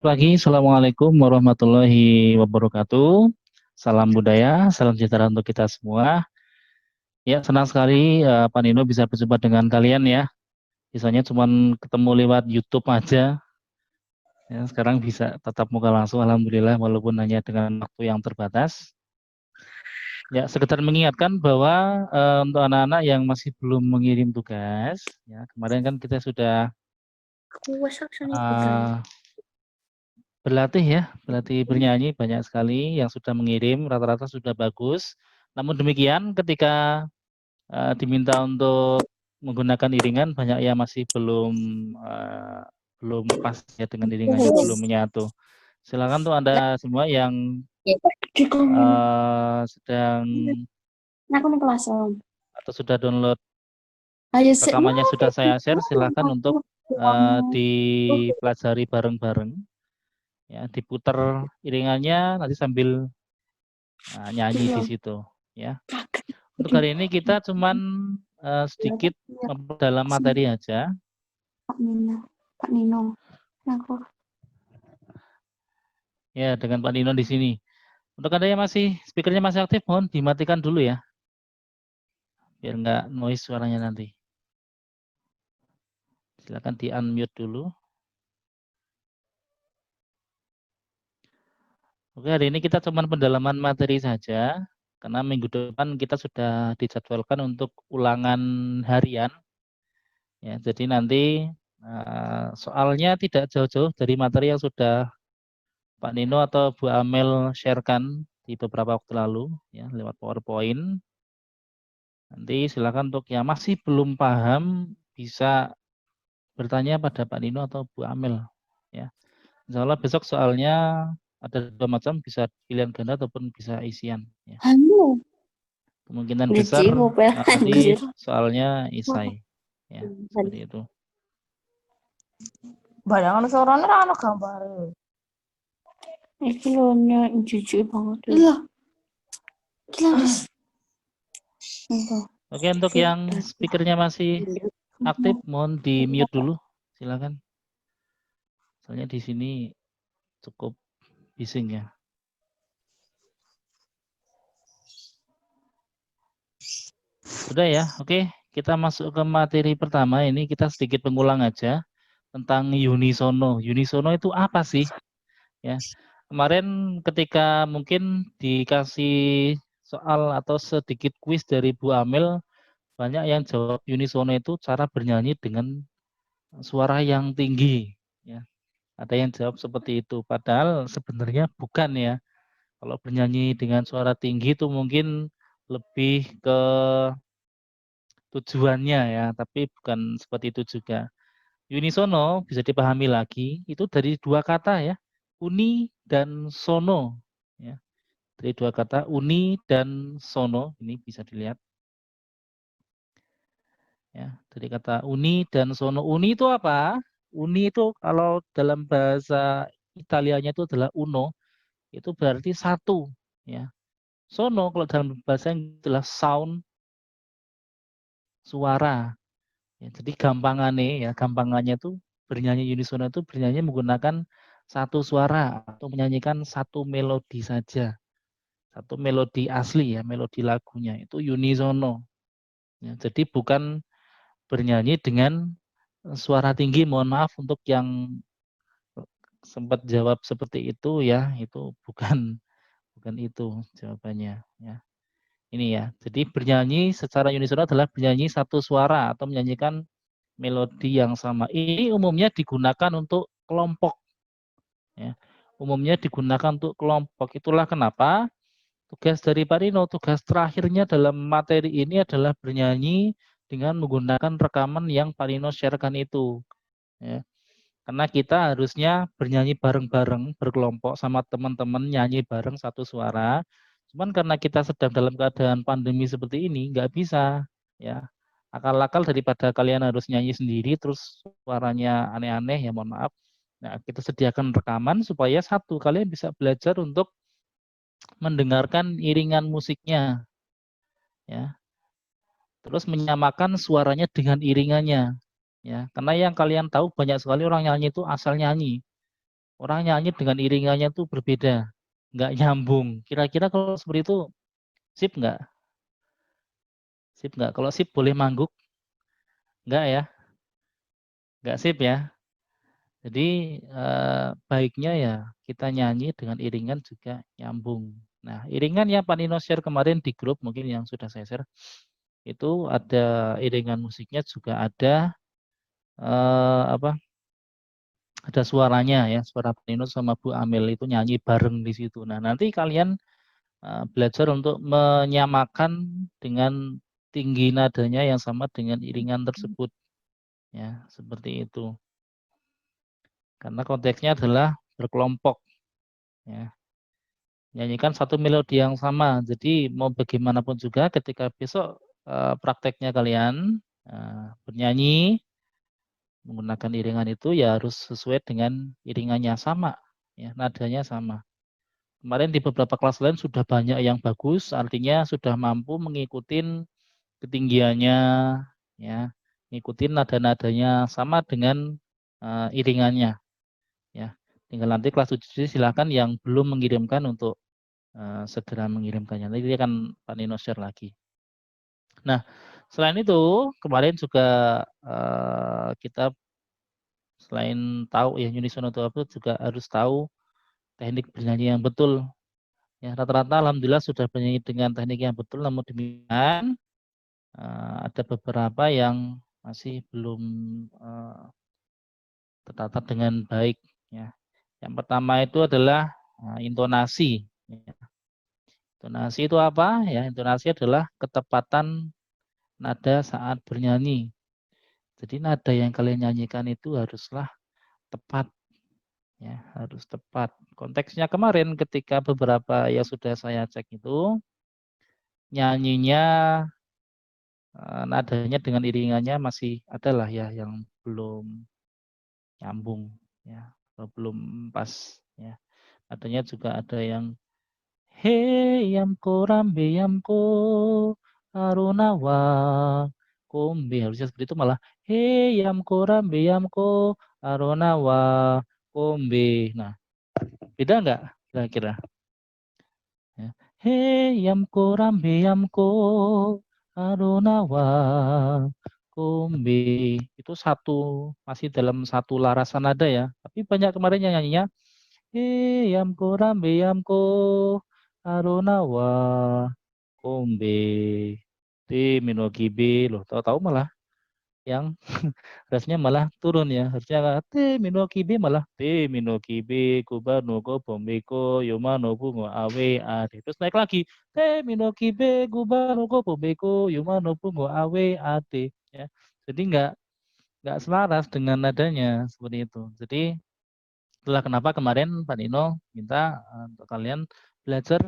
Pagi, Assalamualaikum warahmatullahi wabarakatuh. Salam budaya, salam sejahtera untuk kita semua. Ya, senang sekali Pak Nino bisa berjumpa dengan kalian ya. Biasanya cuma ketemu lewat YouTube aja. Ya, sekarang bisa tatap muka langsung, Alhamdulillah, walaupun hanya dengan waktu yang terbatas. Ya, sekedar mengingatkan bahwa untuk anak-anak yang masih belum mengirim tugas, ya kemarin kan kita sudah eh, berlatih ya, berlatih bernyanyi banyak sekali yang sudah mengirim, rata-rata sudah bagus. Namun demikian, ketika diminta untuk menggunakan iringan, banyak yang masih belum pas ya dengan iringannya, belum menyatu. Silakan tuh Anda semua yang sedang Aku nih kelas om. atau sudah download Ayo sih, rekamannya sudah saya share, silakan untuk dipelajari bareng-bareng. Ya, diputar iringannya nanti sambil nyanyi di situ. Ya. Untuk hari ini kita cuman sedikit memperdalam materi aja. Pak Nino, Pak Nino. Aku. Ya, dengan Pak Nino di sini. Untuk Anda yang masih speakernya masih aktif, mohon dimatikan dulu ya, biar nggak noise suaranya nanti. Silakan di unmute dulu. Oke, hari ini kita cuma pendalaman materi saja, karena minggu depan kita sudah dijadwalkan untuk ulangan harian. Ya, jadi nanti soalnya tidak jauh-jauh dari materi yang sudah Pak Nino atau Bu Amel sharekan di beberapa waktu lalu, ya, lewat PowerPoint. Nanti silakan untuk yang masih belum paham bisa bertanya pada Pak Nino atau Bu Amel. Ya, Insya Allah besok soalnya ada dua macam, bisa pilihan ganda ataupun bisa isian. Ya. Halo. Kemungkinan besar Jadi mau nanti anjir. soalnya isai. Ya, seperti itu. Bayangan suaranya ra ono gambar. Iki lho jijik banget. Iya. Gila wis. Oke, untuk yang speakernya masih aktif, mohon di mute dulu. Silakan. Soalnya di sini cukup bising ya. Sudah ya, oke. Kita masuk ke materi pertama. Ini kita sedikit pengulang aja tentang unisono. Unisono itu apa sih? Ya, kemarin ketika mungkin dikasih soal atau sedikit kuis dari Bu Amel, banyak yang jawab unisono itu cara bernyanyi dengan suara yang tinggi. Ya, ada yang jawab seperti itu. Padahal sebenarnya bukan ya. Kalau bernyanyi dengan suara tinggi itu mungkin lebih ke tujuannya ya, tapi bukan seperti itu juga. Unisono bisa dipahami lagi, itu dari dua kata ya, uni dan sono. Ya, dari dua kata uni dan sono, ini bisa dilihat. Ya, dari kata uni dan sono. Uni itu apa? Uni itu kalau dalam bahasa Italianya itu adalah uno, itu berarti satu. Ya. Sono kalau dalam bahasa Inggris adalah sound, suara. Ya, jadi gampangannya itu bernyanyi unisono itu bernyanyi menggunakan satu suara atau menyanyikan satu melodi saja, satu melodi asli ya, melodi lagunya itu unisono. Ya, jadi bukan bernyanyi dengan suara tinggi. Mohon maaf untuk yang sempat jawab seperti itu ya, itu bukan bukan itu jawabannya ya. Ini ya, jadi bernyanyi secara unisono adalah bernyanyi satu suara atau menyanyikan melodi yang sama. Ini umumnya digunakan untuk kelompok. Ya. Umumnya digunakan untuk kelompok. Itulah kenapa tugas dari Pak Rino, tugas terakhirnya dalam materi ini adalah bernyanyi dengan menggunakan rekaman yang Pak Rino sharekan itu. Ya. Karena kita harusnya bernyanyi bareng-bareng, berkelompok sama teman-teman, nyanyi bareng satu suara. Cuman karena kita sedang dalam keadaan pandemi seperti ini, nggak bisa. Ya, akal-akal daripada kalian harus nyanyi sendiri, terus suaranya aneh-aneh, ya mohon maaf. Nah, kita sediakan rekaman supaya satu, kalian bisa belajar untuk mendengarkan iringan musiknya. Ya, terus menyamakan suaranya dengan iringannya. Ya, karena yang kalian tahu banyak sekali orang nyanyi itu asal nyanyi. Orang nyanyi dengan iringannya tuh berbeda, nggak nyambung. Kira-kira kalau seperti itu sip nggak? Sip nggak? Kalau sip boleh mangguk? Nggak ya? Nggak sip ya? Jadi baiknya ya kita nyanyi dengan iringan juga nyambung. Nah, iringan yang Pak Nino share kemarin di grup mungkin yang sudah saya share itu ada iringan musiknya juga ada apa? Ada suaranya ya, suara Pak Nino sama Bu Amel itu nyanyi bareng di situ. Nah, nanti kalian belajar untuk menyamakan dengan tinggi nadanya yang sama dengan iringan tersebut ya, seperti itu. Karena konteksnya adalah berkelompok ya. Nyanyikan satu melodi yang sama. Jadi mau bagaimanapun juga ketika besok prakteknya kalian bernyanyi menggunakan iringan itu ya harus sesuai dengan iringannya sama ya, nadanya sama. Kemarin di beberapa kelas lain sudah banyak yang bagus, artinya sudah mampu mengikuti ketinggiannya ya, ngikutin nada-nadanya sama dengan iringannya ya. Tinggal nanti kelas 7 silakan yang belum mengirimkan untuk segera mengirimkannya. Nanti akan Pak Nino share lagi. Nah, selain itu kemarin juga kita selain tahu ya unisono itu apa juga harus tahu teknik bernyanyi yang betul. Ya, rata-rata alhamdulillah sudah bernyanyi dengan teknik yang betul, namun demikian ada beberapa yang masih belum tertata dengan baik ya. Yang pertama itu adalah intonasi. Ya. Intonasi itu apa? Ya, intonasi adalah ketepatan nada saat bernyanyi. Jadi nada yang kalian nyanyikan itu haruslah tepat ya, harus tepat. Konteksnya kemarin ketika beberapa yang sudah saya cek itu nyanyinya nadanya dengan iringannya masih adalah ya yang belum nyambung ya, atau belum pas ya. Adanya juga ada yang Hey yamko rambe yamko arunawa kombe, harusnya seperti itu malah Hey yamko rambe yamko arunawa kombe. Nah, beda nggak kira-kira? Ya. Hey yamko rambe yamko arunawa kombe. Itu satu, masih dalam satu larasan nada ya. Tapi banyak kemarin yang nyanyinya yamko rambe yamko arunawa kombe T minogi B loh, tahu-tahu malah yang rasanya malah turun ya, harusnya T minogi B malah T minogi B kuba nogo bombeko yoma nobu ngo awe ade, terus naik lagi T minogi B kuba nogo bombeko yoma nobu ngo awe ade ya. Jadi nggak selaras dengan nadanya seperti itu. Jadi itulah kenapa kemarin Pak Nino minta untuk kalian belajar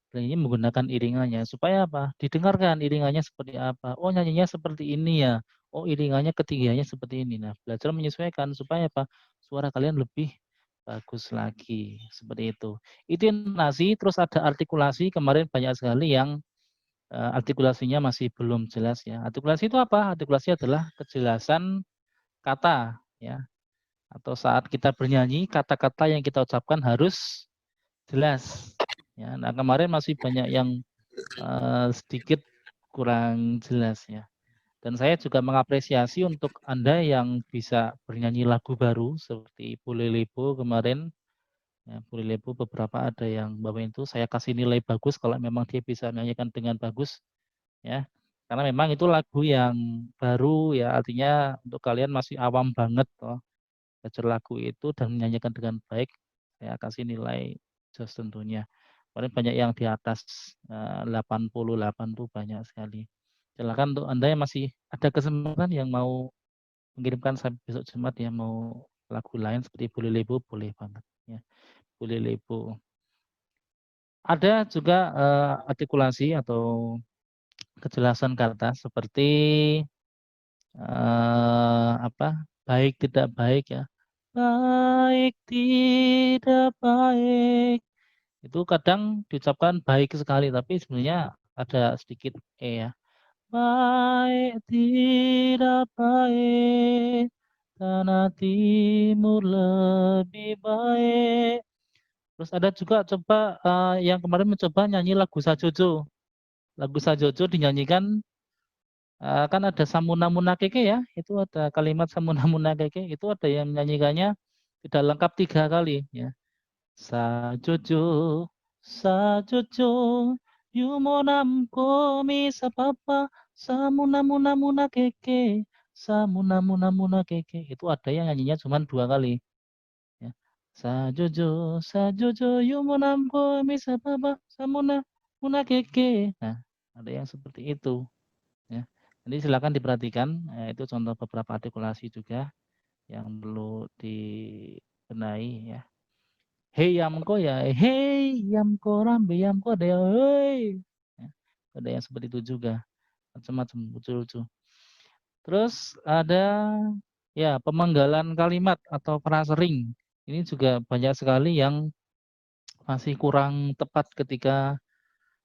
bernyanyi menggunakan iringannya. Supaya apa? Didengarkan iringannya seperti apa. Oh nyanyinya seperti ini ya. Oh iringannya ketinggiannya seperti ini. Nah belajar menyesuaikan supaya apa? Suara kalian lebih bagus lagi. Seperti itu. Itu intonasi, terus ada artikulasi. Kemarin banyak sekali yang artikulasinya masih belum jelas ya. Artikulasi itu apa? Artikulasi adalah kejelasan kata ya, atau saat kita bernyanyi kata-kata yang kita ucapkan harus jelas ya. Nah kemarin masih banyak yang sedikit kurang jelas ya, dan saya juga mengapresiasi untuk Anda yang bisa bernyanyi lagu baru seperti Bule Lebo kemarin ya. Bule Lebo beberapa ada yang bawa itu saya kasih nilai bagus kalau memang dia bisa menyanyikan dengan bagus ya, karena memang itu lagu yang baru ya, artinya untuk kalian masih awam banget toh belajar lagu itu dan menyanyikan dengan baik, saya kasih nilai just tentunya. Kemarin banyak yang di atas 88 tuh banyak sekali. Silakan untuk Anda yang masih ada kesempatan yang mau mengirimkan sampai besok Jumat ya, mau lagu lain seperti Boleh Lebo boleh banget ya. Boleh Lebo. Ada juga artikulasi atau kejelasan kata seperti apa? Baik tidak baik ya. Baik tidak baik. Itu kadang diucapkan baik sekali, tapi sebenarnya ada sedikit e ya. Baik tidak baik, tanah timur lebih baik. Terus ada juga coba yang kemarin mencoba nyanyi lagu Sajojo. Lagu Sajojo dinyanyikan kan ada Samuna Muna Keke ya, itu ada kalimat Samuna Muna Keke, itu ada yang menyanyikannya tidak lengkap 3 kali ya. Sajojo, Sajojo, Yumonam Komi Sapapa, Samuna Muna Muna Keke, Samuna Muna Muna Keke. Itu ada yang nyanyinya cuma 2 kali. Ya. Sajojo, Sajojo, Yumonam Komi Sapapa, Samuna Muna Keke. Nah, ada yang seperti itu. Ya. Jadi silakan diperhatikan, itu contoh beberapa artikulasi juga yang perlu dibenahi ya. Hei yamko ya, hei yamko rambe yamko ada ya, hei. Ya, ada yang seperti itu juga, macam-macam lucu-lucu. Terus ada ya pemenggalan kalimat atau frasering. Ini juga banyak sekali yang masih kurang tepat ketika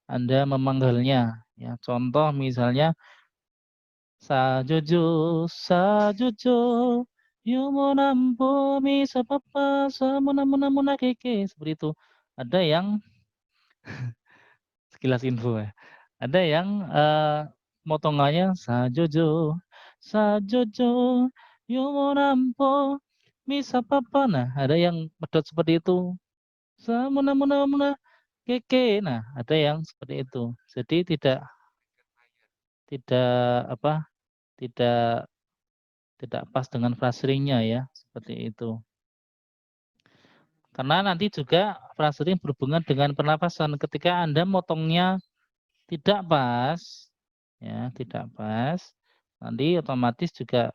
Anda memanggalnya. Ya, contoh misalnya Sajojo, Sajojo, Yumonampo mi sapapa, samuna keke. Seperti itu. Ada yang sekilas info ya. Ada yang motongannya Sajojo, Sajojo, Yumonampo mi sapapa. Nah, ada yang medot seperti itu. Samuna keke. Nah, ada yang seperti itu. Jadi tidak apa? Tidak pas dengan phrasing-nya ya, seperti itu. Karena nanti juga phrasing berhubungan dengan pernapasan. Ketika Anda motongnya tidak pas, ya, tidak pas, nanti otomatis juga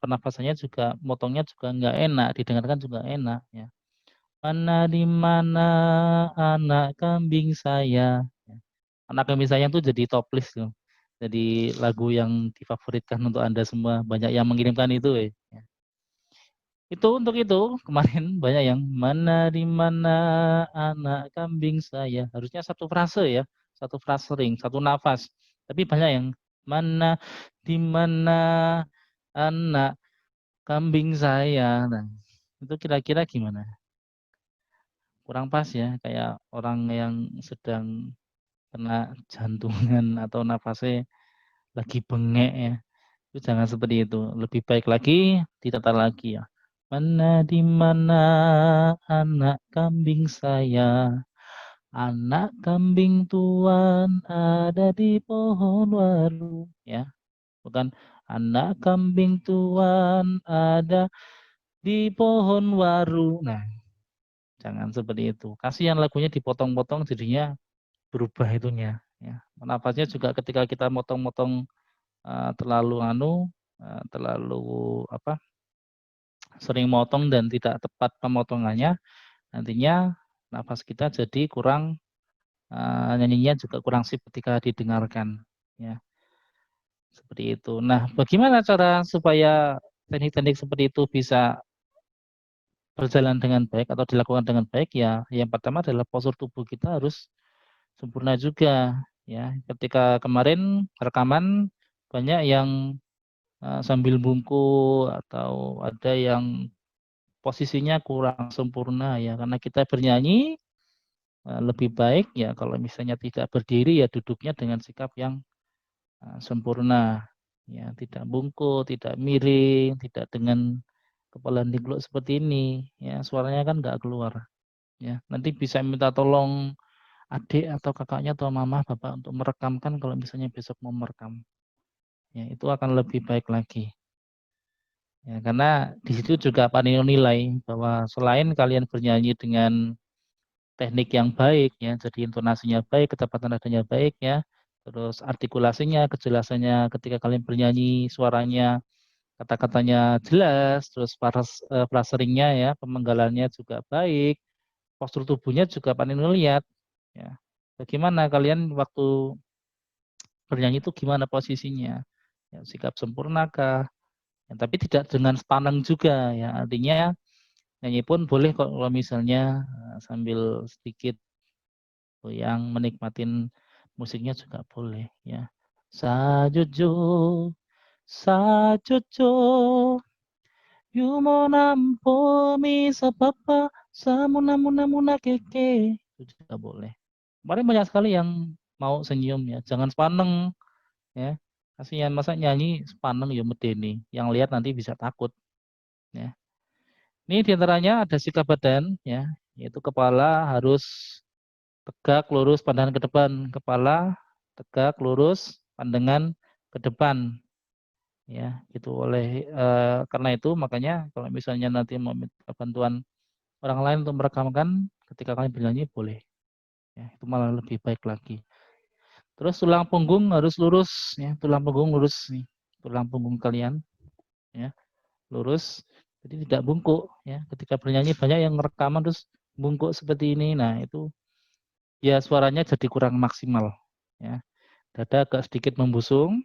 pernapasannya juga motongnya juga enggak enak, didengarkan juga enak ya. Mana di mana anak kambing saya. Ya. Anak kambing saya itu jadi top list loh. Jadi lagu yang difavoritkan untuk Anda semua. Banyak yang mengirimkan itu ya. Itu untuk itu kemarin banyak yang mana di mana anak kambing saya. Harusnya satu frase ya, satu phrasing, satu nafas. Tapi banyak yang mana di mana anak kambing saya. Nah, itu kira-kira gimana? Kurang pas ya, kayak orang yang sedang kena jantungan atau nafasnya lagi bengek ya. Itu jangan seperti itu. Lebih baik lagi ditata lagi ya. Mana di mana anak kambing saya? Anak kambing tuan ada di pohon waru ya. Bukan anak kambing tuan ada di pohon waru. Nah, jangan seperti itu. Kasihan lagunya dipotong-potong jadinya berubah itunya ya. Napasnya juga ketika kita motong-motong terlalu apa? Sering motong dan tidak tepat pemotongannya, nantinya nafas kita jadi kurang nyanyinya juga kurang sip ketika didengarkan ya. Seperti itu. Nah, bagaimana cara supaya teknik-teknik seperti itu bisa berjalan dengan baik atau dilakukan dengan baik ya? Yang pertama adalah postur tubuh kita harus sempurna juga ya. Ketika kemarin rekaman banyak yang sambil bungkuk atau ada yang posisinya kurang sempurna ya, karena kita bernyanyi lebih baik ya kalau misalnya tidak berdiri ya duduknya dengan sikap yang sempurna ya, tidak bungkuk, tidak miring, tidak dengan kepala ningkluk seperti ini ya, suaranya kan nggak keluar ya. Nanti bisa minta tolong adik atau kakaknya atau mama bapak untuk merekamkan kalau misalnya besok mau merekam ya, itu akan lebih baik lagi ya, karena di situ juga Pak Nino nilai bahwa selain kalian bernyanyi dengan teknik yang baik ya, jadi intonasinya baik, ketepatan nadanya baik ya, terus artikulasinya, kejelasannya ketika kalian bernyanyi, suaranya, kata-katanya jelas, terus phrasingnya ya, pemenggalannya juga baik, postur tubuhnya juga paling lihat ya. Bagaimana kalian waktu bernyanyi itu gimana posisinya? Ya, sikap sempurnakah? Ya, tapi tidak dengan sepaneng juga ya, artinya nyanyi pun boleh kok kalau misalnya sambil sedikit yang menikmatin musiknya juga boleh ya. Sajojo, sajojo, Yumonampo mi sapapa samuna keke. Itu juga boleh. Kemarin banyak sekali yang mau senyum ya. Jangan sepaneng ya. Kasihan masa nyanyi sepaneng ya medeni. Yang lihat nanti bisa takut ya. Ini diantaranya ada sikap badan ya, yaitu kepala harus tegak lurus pandangan ke depan, kepala tegak lurus pandangan ke depan ya. Gitu oleh karena itu makanya kalau misalnya nanti mau minta bantuan orang lain untuk merekamkan ketika kalian bernyanyi boleh ya, itu malah lebih baik lagi. Terus tulang punggung harus lurus ya, tulang punggung lurus nih, tulang punggung kalian ya lurus, jadi tidak bungkuk ya. Ketika bernyanyi banyak yang rekaman terus bungkuk seperti ini, nah itu ya suaranya jadi kurang maksimal ya. Dada agak sedikit membusung,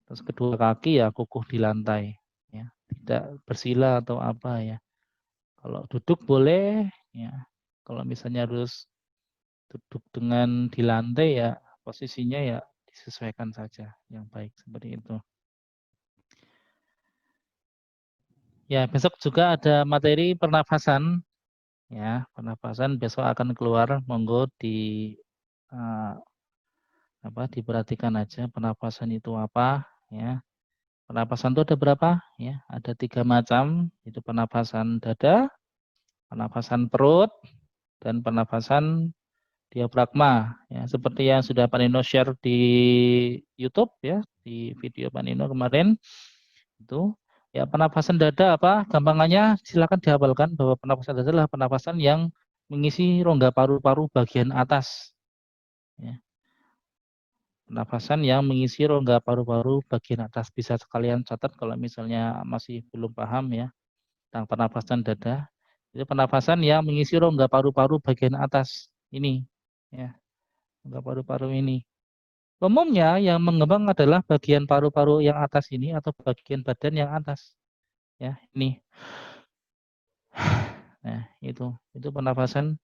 terus kedua kaki ya kukuh di lantai ya, tidak bersila atau apa ya. Kalau duduk boleh ya, kalau misalnya harus duduk dengan di lantai ya posisinya ya disesuaikan saja yang baik seperti itu. Ya, besok juga ada materi pernafasan ya, pernafasan besok akan keluar, monggo eh, diperhatikan aja pernapasan itu apa ya. Pernapasan itu ada berapa ya? Ada 3 macam, itu pernapasan dada, pernapasan perut, dan pernapasan diafragma ya, seperti yang sudah Pak Nino share di YouTube ya, di video Pak Nino kemarin itu ya. Pernapasan dada apa gampangannya, silakan dihafalkan bahwa pernapasan dada adalah pernapasan yang mengisi rongga paru-paru bagian atas ya. Pernapasan yang mengisi rongga paru-paru bagian atas, bisa sekalian catat kalau misalnya masih belum paham ya tentang pernapasan dada. Itu pernapasan yang mengisi rongga paru-paru bagian atas ini ya, rongga paru-paru ini. Umumnya yang mengembang adalah bagian paru-paru yang atas ini atau bagian badan yang atas. Ya, ini. Nah, itu pernapasan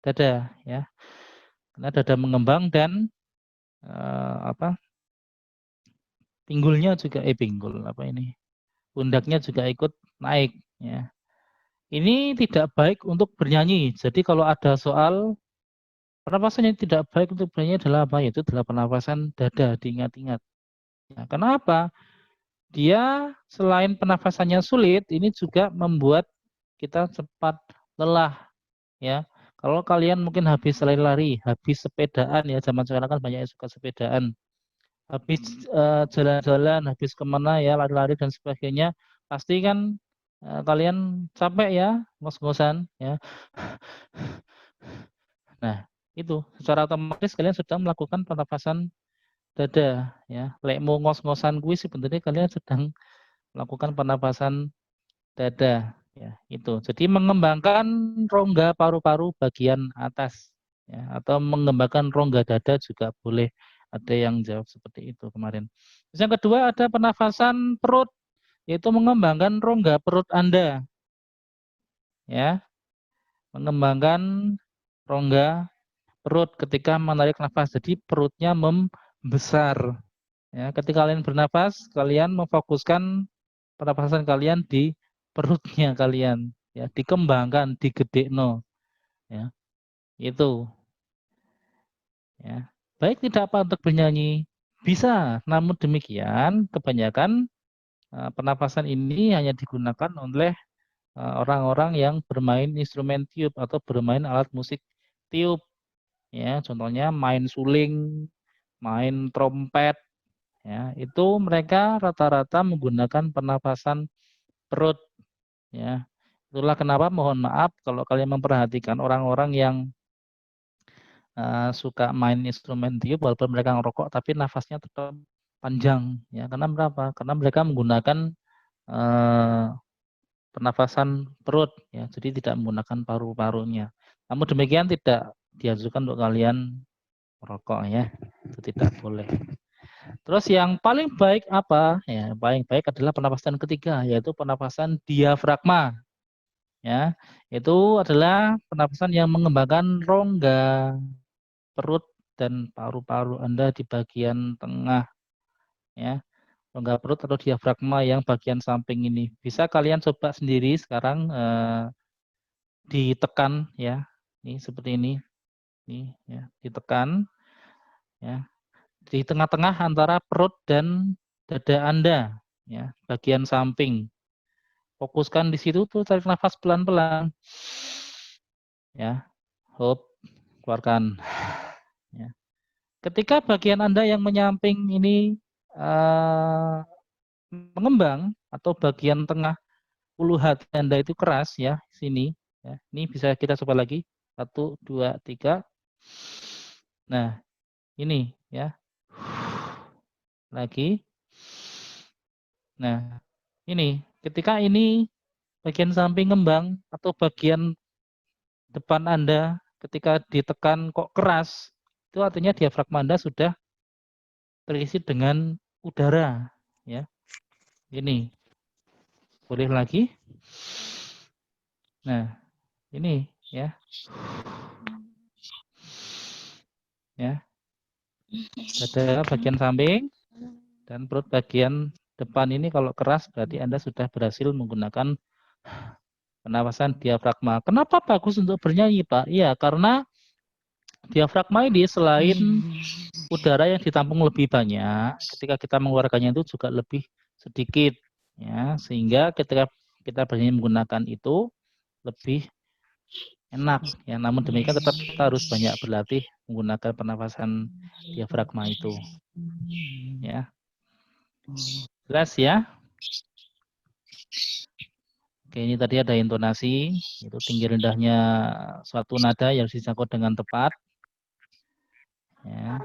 dada ya. Karena dada mengembang dan pinggulnya juga pinggul apa ini? Pundaknya juga ikut naik ya. Ini tidak baik untuk bernyanyi. Jadi kalau ada soal pernapasan yang tidak baik untuk bernyanyi adalah apa? Itu adalah pernapasan dada, diingat-ingat. Ya, kenapa? Dia selain pernafasannya sulit, ini juga membuat kita cepat lelah ya. Kalau kalian mungkin habis lari-lari, habis sepedaan ya, zaman sekarang kan banyak yang suka sepedaan. Habis jalan-jalan, habis kemana ya, lari-lari dan sebagainya, pasti kan kalian capek ya, ngos-ngosan ya. Nah, itu secara otomatis kalian sedang melakukan pernapasan dada ya. Lek mau ngos-ngosan kuwi sebenarnya kalian sedang melakukan pernapasan dada ya, itu. Jadi mengembangkan rongga paru-paru bagian atas ya, atau mengembangkan rongga dada juga boleh. Ada yang jawab seperti itu kemarin. Terus yang kedua ada pernafasan perut, yaitu mengembangkan rongga perut Anda ya. Mengembangkan rongga perut ketika menarik nafas. Jadi perutnya membesar ya. Ketika kalian bernafas, kalian memfokuskan pernapasan kalian di perutnya kalian ya, dikembangkan, digedekno ya. Itu ya. Baik tidak apa untuk bernyanyi, bisa, namun demikian kebanyakan pernapasan ini hanya digunakan oleh orang-orang yang bermain instrumen tiup atau bermain alat musik tiup ya. Contohnya main suling, main trompet ya. Itu mereka rata-rata menggunakan pernapasan perut ya. Itulah kenapa mohon maaf kalau kalian memperhatikan orang-orang yang suka main instrumen tiup walaupun mereka ngerokok tapi nafasnya tetap panjang ya. Karena berapa? Karena mereka menggunakan eh, pernafasan perut ya. Jadi tidak menggunakan paru-parunya. Namun demikian tidak dianjurkan untuk kalian merokok ya. Itu tidak boleh. Terus yang paling baik apa? Ya, paling baik adalah pernapasan ketiga, yaitu pernapasan diafragma. Ya, itu adalah pernapasan yang mengembangkan rongga perut dan paru-paru Anda di bagian tengah ya. rongga perut atau diafragma yang bagian samping ini. Bisa kalian coba sendiri sekarang ditekan ya. Ini seperti ini. Nih ya, ditekan ya. Di tengah-tengah antara perut dan dada Anda ya, bagian samping. Fokuskan di situ tuh, tarik nafas pelan-pelan. Ya, hold, keluarkan. Ya. Ketika bagian Anda yang menyamping ini mengembang atau bagian tengah ulu hati Anda itu keras ya, sini. Ya. Ini bisa kita coba lagi. 1, 2, 3. Nah, ini ya. Lagi. Nah, ini ketika ini bagian samping ngembang atau bagian depan Anda ketika ditekan kok keras, itu artinya diafragma Anda sudah terisi dengan udara ya. Ini. Boleh lagi? Nah, ini ya. Ya. Dada bagian samping dan perut bagian depan ini kalau keras berarti Anda sudah berhasil menggunakan pernapasan diafragma. Kenapa bagus untuk bernyanyi, Pak? Iya, karena diafragma ini selain udara yang ditampung lebih banyak, ketika kita mengeluarkannya itu juga lebih sedikit, ya, sehingga ketika kita bernyanyi menggunakan itu lebih enak. Ya, namun demikian tetap kita harus banyak berlatih menggunakan pernapasan diafragma itu. Ya, jelas ya. Oke, ini tadi ada intonasi, itu tinggi rendahnya suatu nada yang disangkut dengan tepat. Ya.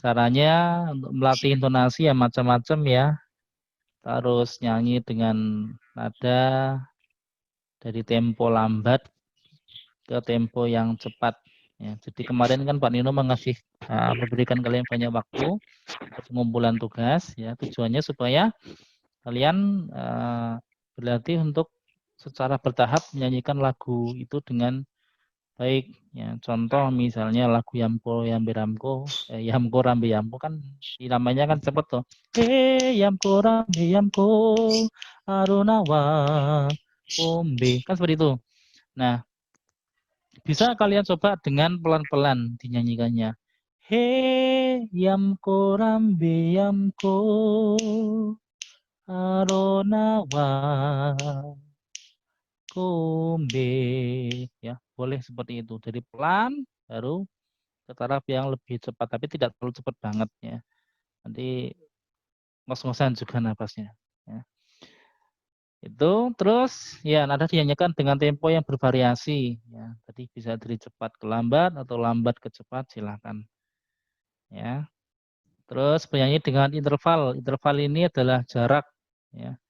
Caranya untuk melatih intonasi ya macam-macam ya. Kita harus nyanyi dengan nada dari tempo lambat ke tempo yang cepat. Ya, jadi kemarin kan Pak Nino memberikan kalian banyak waktu untuk pengumpulan tugas. Ya, tujuannya supaya kalian berlatih untuk secara bertahap menyanyikan lagu itu dengan baik. Ya, contoh misalnya lagu Yamko Yambe Ramko, Yamko Rambe Yamko kan namanya kan cepet tuh. Yamko Rambe Yamko Arunawa Ombe kan seperti itu. Nah, bisa kalian coba dengan pelan-pelan dinyanyikannya. Yamko Rambe Yamko Arunawa Kombe ya, boleh seperti itu. Jadi pelan baru ke taraf yang lebih cepat, tapi tidak terlalu cepat banget ya. Nanti ngos-ngosan juga napasnya. Ya. Itu terus ya nada dinyanyikan dengan tempo yang bervariasi. Ya, tadi bisa dari cepat ke lambat atau lambat ke cepat silakan. Ya. Terus penyanyi dengan interval. Interval ini adalah jarak ya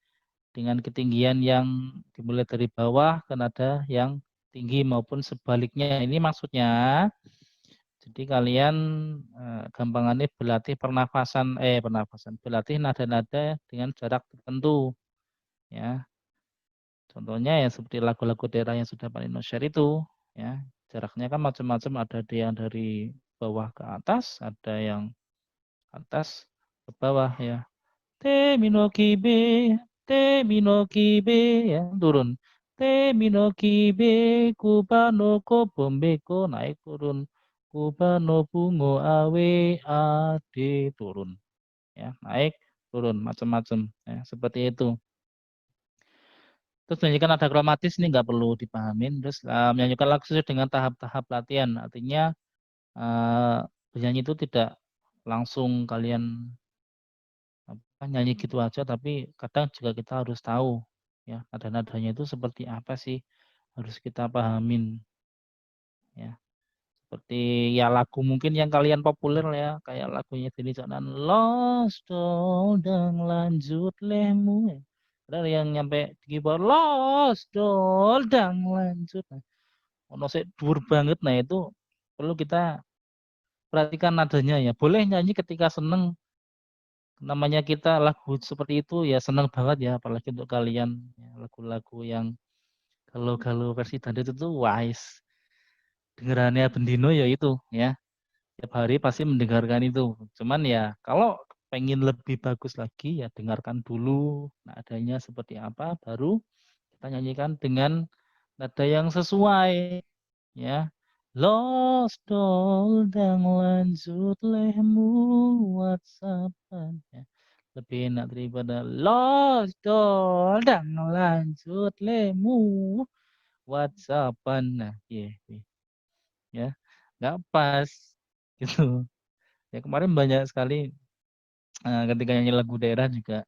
dengan ketinggian yang dimulai dari bawah ke nada yang tinggi maupun sebaliknya. Ini maksudnya jadi kalian gampangannya berlatih berlatih nada-nada dengan jarak tertentu ya. Contohnya ya seperti lagu-lagu daerah yang sudah Pak Nino share itu ya. Jaraknya kan macam-macam, ada yang dari bawah ke atas, ada yang atas ke bawah ya. Te mino kibe, te mino kibe ya, turun. Te mino kibe, kubano ko bombeko naik turun. Kubano bungo awe ade turun. Ya, naik turun macam-macam ya, seperti itu. Terus menyanyikan nada kromatis ini nggak perlu dipahamin. Terus menyanyikan lagu sesuai dengan tahap-tahap latihan. Artinya bernyanyi itu tidak langsung kalian nyanyi gitu aja, tapi kadang juga kita harus tahu ya nada-nadanya itu seperti apa sih, harus kita pahamin ya. Seperti ya lagu mungkin yang kalian populer ya, kayak lagunya Denny Caknan Lost Doldang lanjut lemu ya. Ada yang nyampe di keyboard Lost Doldang lanjut. Nah, ono sik dhuwur banget, nah itu perlu kita perhatikan nadanya ya. Boleh nyanyi ketika seneng, namanya kita lagu seperti itu ya seneng banget ya, apalagi untuk kalian ya, lagu-lagu yang galau-galau versi dangdut itu wise dengerannya bendino ya itu ya, tiap hari pasti mendengarkan itu. Cuman ya kalau pengen lebih bagus lagi ya dengarkan dulu nadanya seperti apa, baru kita nyanyikan dengan nada yang sesuai ya. Lost doll dan lanjut lehmu WhatsAppan ya. Lebih enak daripada lost doll dan lanjut lehmu WhatsAppan. Nah, ya nggak pas gitu. Ya kemarin banyak sekali ketika nyanyi lagu daerah juga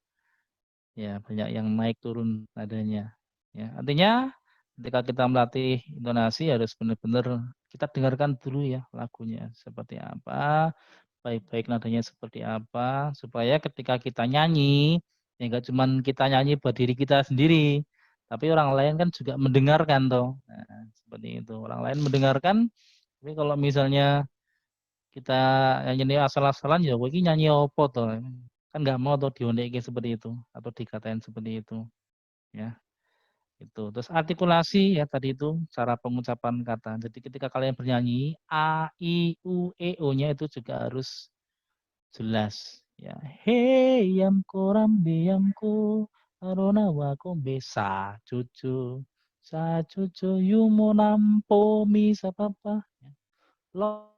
ya banyak yang naik turun nadanya. Ya, artinya ketika kita melatih intonasi harus benar-benar kita dengarkan dulu ya lagunya seperti apa, baik-baik nadanya seperti apa, supaya ketika kita nyanyi, ya enggak cuman kita nyanyi buat diri kita sendiri, tapi orang lain kan juga mendengarkan toh. Nah, seperti itu. Orang lain mendengarkan, tapi kalau misalnya kita nyanyi asal-asalan ya kowe iki nyanyi apa toh? Kan nggak mau tuh dioneki seperti itu atau dikatain seperti itu ya. Itu. Terus artikulasi ya tadi itu cara pengucapan kata. Jadi ketika kalian bernyanyi a, i, u, e, o-nya itu juga harus jelas ya. Hey yamko rambe yamko arona wako besa cucu sa cucu yumo nampo mi sapapa ya. Lo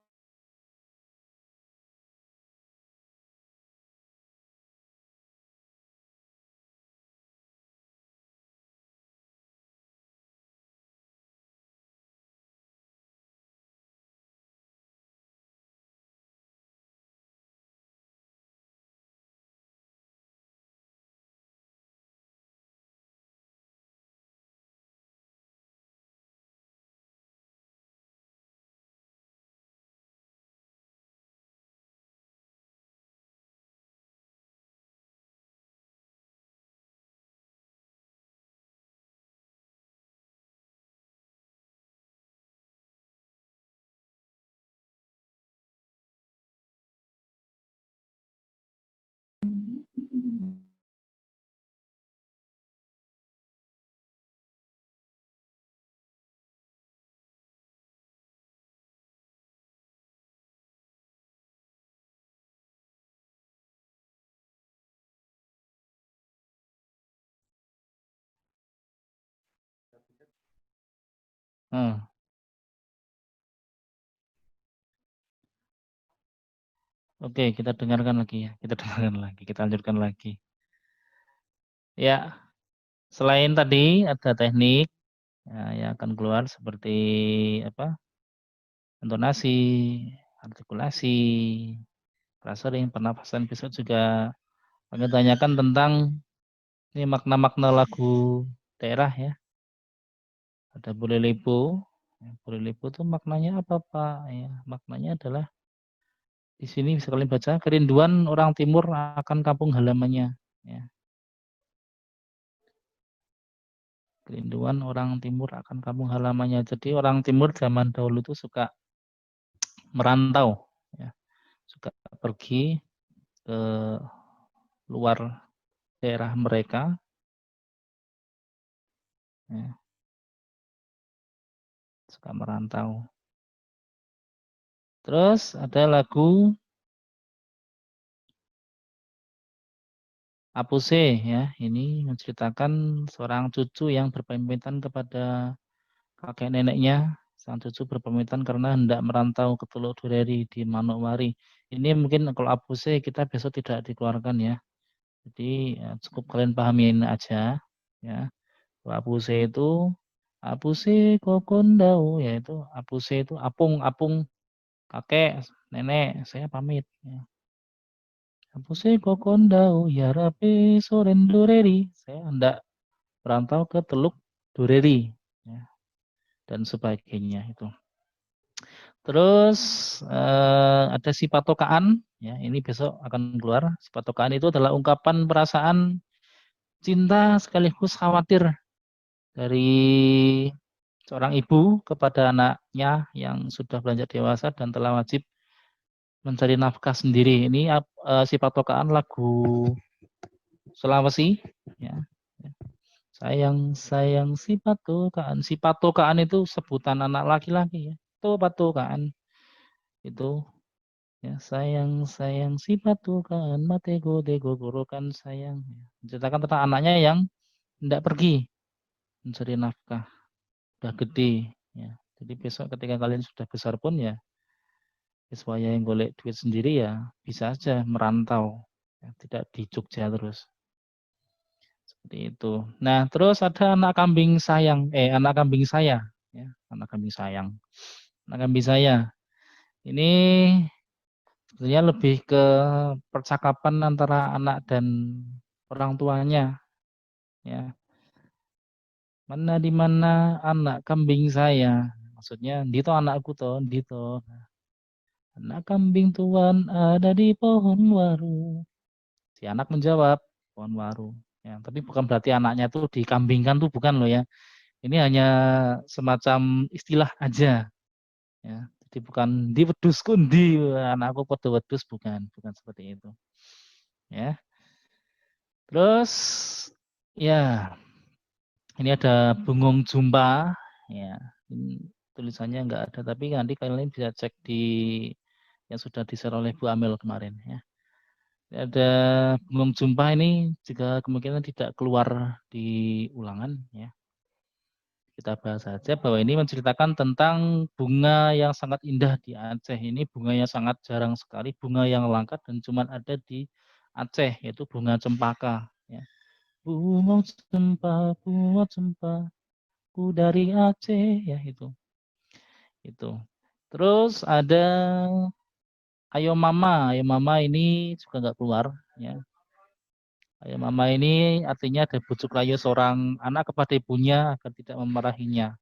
Hmm. Oke, kita dengarkan lagi ya. Kita dengarkan lagi, kita lanjutkan lagi. Ya, selain tadi ada teknik ya, yang akan keluar seperti apa? Intonasi, artikulasi, frasering, pernapasan. Besok juga akan tanyakan tentang ini makna-makna lagu daerah ya. Ada Bolelepo. Bolelepo itu maknanya apa, Pak? Ya, maknanya adalah di sini bisa kalian baca kerinduan orang timur akan kampung halamannya ya. Kerinduan orang timur akan kampung halamannya. Jadi orang timur zaman dahulu itu suka merantau ya. Suka pergi ke luar daerah mereka ya, suka merantau. Terus ada lagu Apuse ya, ini menceritakan seorang cucu yang berpamitan kepada kakek neneknya. Sang cucu berpamitan karena hendak merantau ke Teluk Dureri di Manokwari. Ini mungkin kalau Apuse kita besok tidak dikeluarkan ya. Jadi ya, cukup kalian pahamin aja ya. Apuse itu Apuse kokondau yaitu Apuse itu apung kakek nenek saya pamit ya. Apuse kokondau ya rapi soren dureri saya hendak merantau ke Teluk Dureri ya, dan sebagainya itu. Terus ada sipatokaan ya, ini besok akan keluar. Sipatokaan itu adalah ungkapan perasaan cinta sekaligus khawatir dari seorang ibu kepada anaknya yang sudah beranjak dewasa dan telah wajib mencari nafkah sendiri. Ini sipatokaan lagu Sulawesi ya. Sayang sayang sipatokaan. Sipatokaan itu sebutan anak laki-laki ya. Itu patokaan itu Ya, sayang sayang si batu kan matego dego gorokan sayang. Menceritakan tentang anaknya yang tidak pergi mencari nafkah, udah gede. Ya. Jadi besok ketika kalian sudah besar pun ya, supaya yang golek duit sendiri ya bisa aja merantau, ya, tidak di Jogja terus. Seperti itu. Nah, terus ada anak kambing sayang, anak kambing saya, ya, anak kambing sayang, anak kambing saya. Ini sebenarnya lebih ke percakapan antara anak dan orang tuanya, ya. Mana di mana anak kambing saya? Maksudnya, Dito anakku toh, Dito. Anak kambing tuan ada di pohon waru. Si anak menjawab, pohon waru. Ya, tapi bukan berarti anaknya tuh dikambingkan tuh bukan loh ya. Ini hanya semacam istilah aja. Ya, jadi bukan di wedus kundi anakku podo wedus bukan seperti itu. Ya, terus ya ini ada bungung jumpa. Ya, ini tulisannya enggak ada tapi nanti kalian bisa cek di yang sudah di-share oleh Bu Amel kemarin ya. Ada bengong jumpa ini juga kemungkinan tidak keluar di ulangan ya. Kita bahas saja bahwa ini menceritakan tentang bunga yang sangat indah di Aceh. Ini bunganya sangat jarang sekali, bunga yang langka dan cuma ada di Aceh, yaitu bunga cempaka ya. Bunga cempa, ku dari Aceh ya itu. Itu. Terus ada Ayo Mama ini juga nggak keluar ya. Ayo Mama ini artinya ada bujuk rayu seorang anak kepada ibunya agar tidak memarahinya.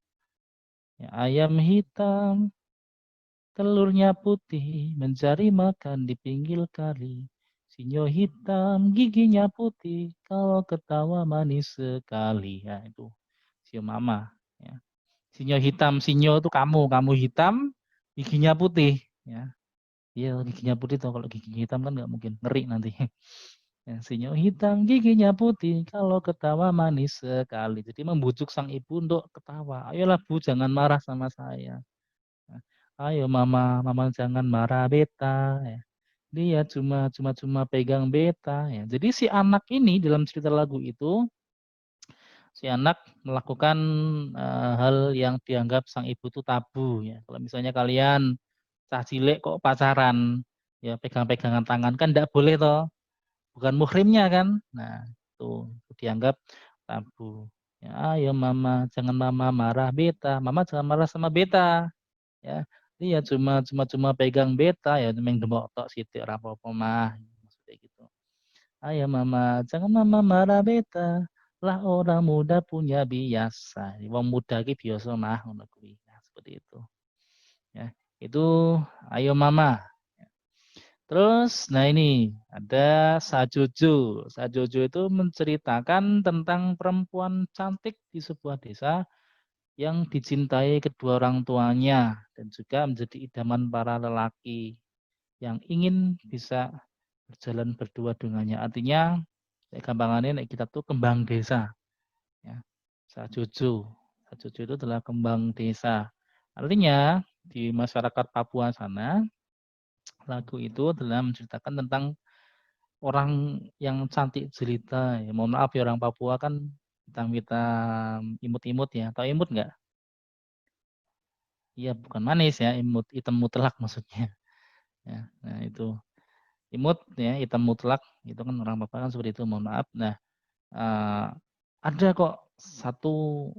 Ya, ayam hitam, telurnya putih, mencari makan di pinggir kali. Sinyo hitam, giginya putih, kalau ketawa manis sekali. Ya, itu Sio Mama. Ya. Sinyo itu kamu hitam, giginya putih. Ya, iya giginya putih tuh, kalau gigi hitam kan nggak mungkin, ngeri nanti. Ya, sinyo hitam giginya putih, kalau ketawa manis sekali. Jadi membujuk sang ibu untuk ketawa. Ayolah Bu, jangan marah sama saya. Nah, ayo mama jangan marah beta. Ya. Dia cuma pegang beta. Ya. Jadi si anak ini dalam cerita lagu itu, si anak melakukan hal yang dianggap sang ibu itu tabu. Ya. Kalau misalnya kalian cah cilik kok pacaran, ya pegang-pegangan tangan kan tidak boleh toh. Bukan muhrimnya kan. Nah, itu dianggap tabu. Ya, ayo mama, jangan mama marah beta. Mama jangan marah sama beta. Ya. Iya cuma pegang beta ya meng demok tok sithik ora apa-apa mah. Maksudnya gitu. Ayo mama, jangan mama marah beta. Lah orang muda punya biasa. Wong muda ki biasa mah ngono kuwi. Nah, seperti itu. Ya. Itu ayo mama. Terus, nah ini ada Sajojo. Sajojo itu menceritakan tentang perempuan cantik di sebuah desa yang dicintai kedua orang tuanya dan juga menjadi idaman para lelaki yang ingin bisa berjalan berdua dengannya. Artinya, gampangannya kita tuh kembang desa. Ya. Sajojo. Sajojo itu adalah kembang desa. Artinya, di masyarakat Papua sana, lagu itu adalah menceritakan tentang orang yang cantik jelita, ya mohon maaf ya orang Papua kan hitam-hitam, imut-imut ya. Tahu imut nggak? Iya bukan manis ya, imut, hitam mutlak maksudnya. Ya, nah itu imut ya, hitam mutlak itu kan orang Papua kan seperti itu. Mohon maaf. Nah eh, ada kok satu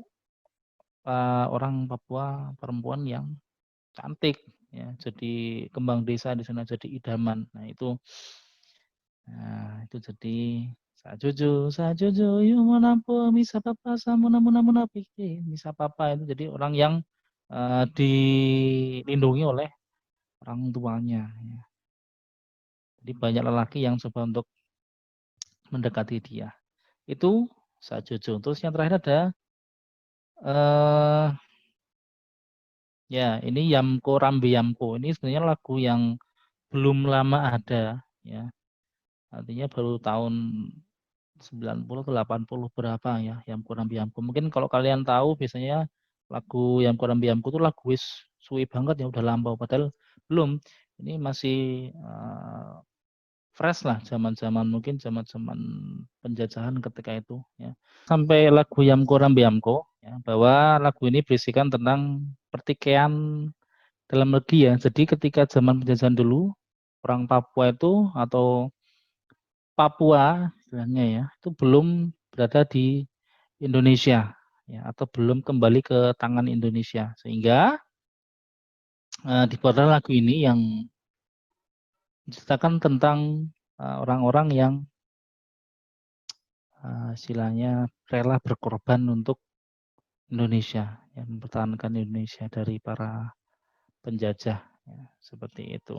orang Papua perempuan yang cantik ya, jadi kembang desa di sana jadi idaman. Nah, itu jadi sajojo yu menampo misa papa samuna muna muna pikir misa papa itu jadi orang yang dilindungi oleh orang tuanya. Ya. Jadi banyak lelaki yang coba untuk mendekati dia. Itu sajojo. Terus yang terakhir ada eh ya ini Yamko Rambi Yamko. Ini sebenarnya lagu yang belum lama ada ya. Artinya baru tahun 90 ke 80 berapa ya yang kurang biamku. Mungkin kalau kalian tahu biasanya lagu yang kurang biamku itu lagu wis suwi banget ya udah lampau padahal belum. Ini masih fresh lah, zaman-zaman mungkin zaman-zaman penjajahan ketika itu ya. Sampai lagu Yamko Rambiamko ya, bahwa lagu ini berisikan tentang pertikaian dalam negeri ya. Jadi ketika zaman penjajahan dulu, orang Papua itu atau Papua istilahnya ya, itu belum berada di Indonesia ya, atau belum kembali ke tangan Indonesia. Sehingga dibuatlah lagu ini yang menceritakan tentang orang-orang yang istilahnya rela berkorban untuk Indonesia, ya, mempertahankan Indonesia dari para penjajah, ya, seperti itu.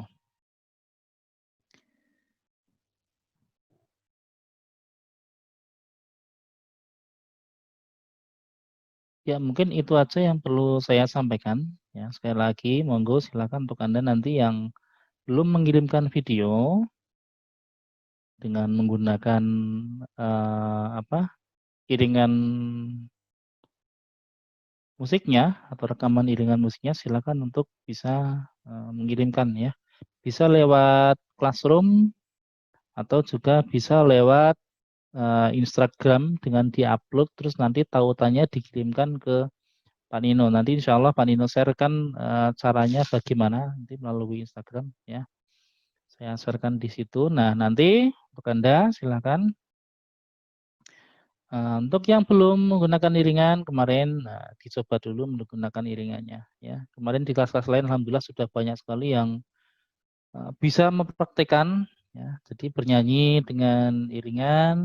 Ya mungkin itu aja yang perlu saya sampaikan. Ya sekali lagi, monggo silakan untuk Anda nanti yang belum mengirimkan video dengan menggunakan iringan musiknya atau rekaman iringan musiknya, silakan untuk bisa mengirimkan ya. Bisa lewat Classroom atau juga bisa lewat Instagram dengan diupload terus nanti tautannya dikirimkan ke Pak Nino. Nanti insya Allah Pak Nino sharekan caranya bagaimana nanti melalui Instagram ya. Saya sharekan di situ. Nah nanti untuk Anda silakan. Untuk yang belum menggunakan iringan kemarin dicoba dulu menggunakan iringannya ya. Kemarin di kelas-kelas lain alhamdulillah sudah banyak sekali yang bisa mempraktekkan ya. Jadi bernyanyi dengan iringan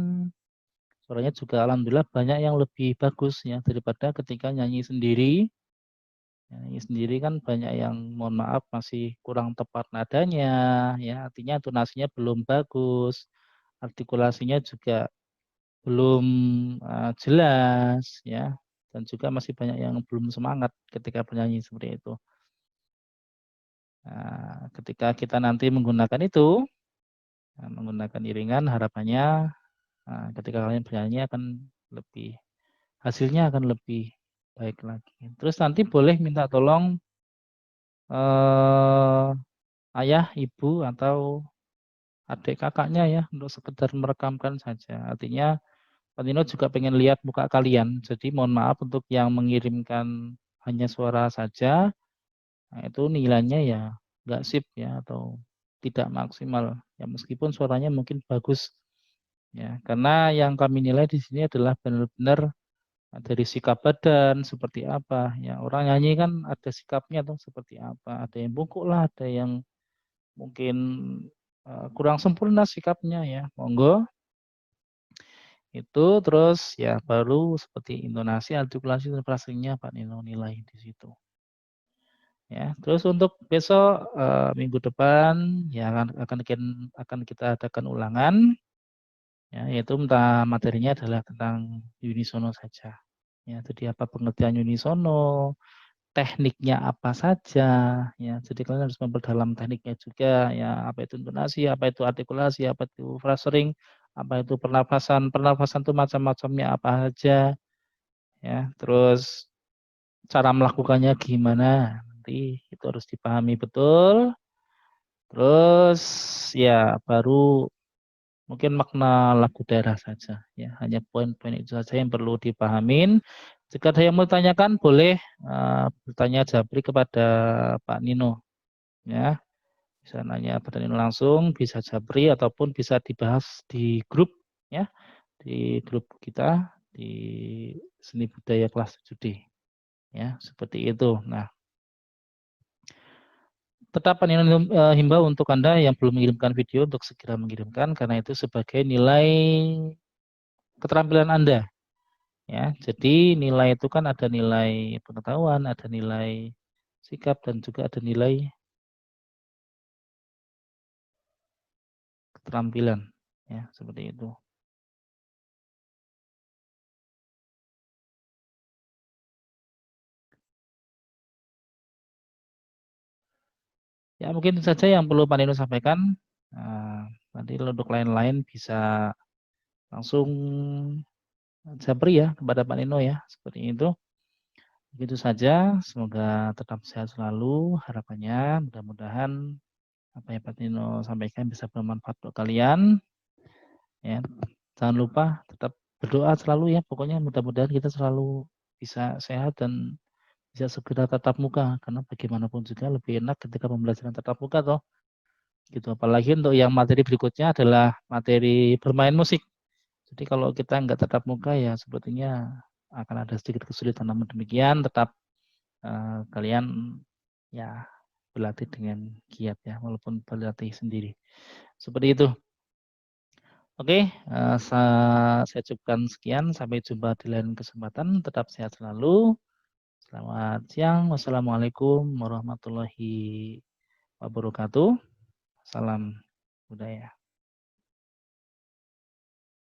suaranya juga alhamdulillah banyak yang lebih bagus ya daripada ketika nyanyi sendiri. Nyanyi sendiri kan banyak yang mohon maaf masih kurang tepat nadanya ya, artinya intonasinya belum bagus, artikulasinya juga belum jelas ya, dan juga masih banyak yang belum semangat ketika bernyanyi seperti itu. Nah, ketika kita nanti menggunakan itu, menggunakan iringan, harapannya ketika kalian bernyanyi akan lebih, hasilnya akan lebih baik lagi. Terus nanti boleh minta tolong ayah, ibu, atau adik kakaknya ya untuk sekedar merekamkan saja. Artinya Pak Nino juga pengen lihat muka kalian. Jadi mohon maaf untuk yang mengirimkan hanya suara saja, nah itu nilainya ya nggak sip ya atau tidak maksimal. Ya meskipun suaranya mungkin bagus ya. Karena yang kami nilai di sini adalah benar-benar dari sikap badan seperti apa ya. Orang nyanyi kan ada sikapnya tuh seperti apa. Ada yang bungkuk lah, ada yang mungkin kurang sempurna sikapnya ya. Monggo itu terus ya baru seperti intonasi, artikulasi dan frasenya Pak Nino nilai di situ. Ya, terus untuk besok minggu depan ya akan kita adakan ulangan ya, yaitu materinya adalah tentang unisono saja. Ya, jadi apa pengertian unisono, tekniknya apa saja ya. Jadi kalian harus memperdalam tekniknya juga ya, apa itu intonasi, apa itu artikulasi, apa itu phrasing, apa itu pernafasan. Pernafasan itu macam-macamnya apa saja ya. Terus cara melakukannya gimana? Nanti itu harus dipahami betul. Terus ya baru mungkin makna lagu daerah saja ya. Hanya poin-poin itu saja yang perlu dipahamin. Jika ada yang mau tanyakan boleh bertanya japri kepada Pak Nino ya. Bisa nanya Pak Nino langsung, bisa japri ataupun bisa dibahas di grup ya. Di grup kita di Seni Budaya kelas 7D ya, seperti itu. Nah, tetap Pak Nino himbau untuk Anda yang belum mengirimkan video untuk segera mengirimkan karena itu sebagai nilai keterampilan Anda. Ya, jadi nilai itu kan ada nilai pengetahuan, ada nilai sikap dan juga ada nilai keterampilan. Ya, seperti itu. Ya, mungkin itu saja yang perlu Pak Nino sampaikan. Nanti untuk lain-lain bisa langsung japri ya kepada Pak Nino ya, seperti itu. Begitu saja, semoga tetap sehat selalu harapannya. Mudah-mudahan apa yang Pak Nino sampaikan bisa bermanfaat untuk kalian. Ya, jangan lupa tetap berdoa selalu ya. Pokoknya mudah-mudahan kita selalu bisa sehat dan bisa segera tatap muka, karena bagaimanapun juga lebih enak ketika pembelajaran tatap muka toh. Gitu. Apalagi untuk yang materi berikutnya adalah materi bermain musik. Jadi kalau kita nggak tatap muka ya sepertinya akan ada sedikit kesulitan. Namun demikian tetap kalian ya berlatih dengan giat ya, walaupun berlatih sendiri. Seperti itu. Oke, saya cukupkan sekian. Sampai jumpa di lain kesempatan. Tetap sehat selalu. Selamat siang. Wassalamualaikum warahmatullahi wabarakatuh. Salam budaya.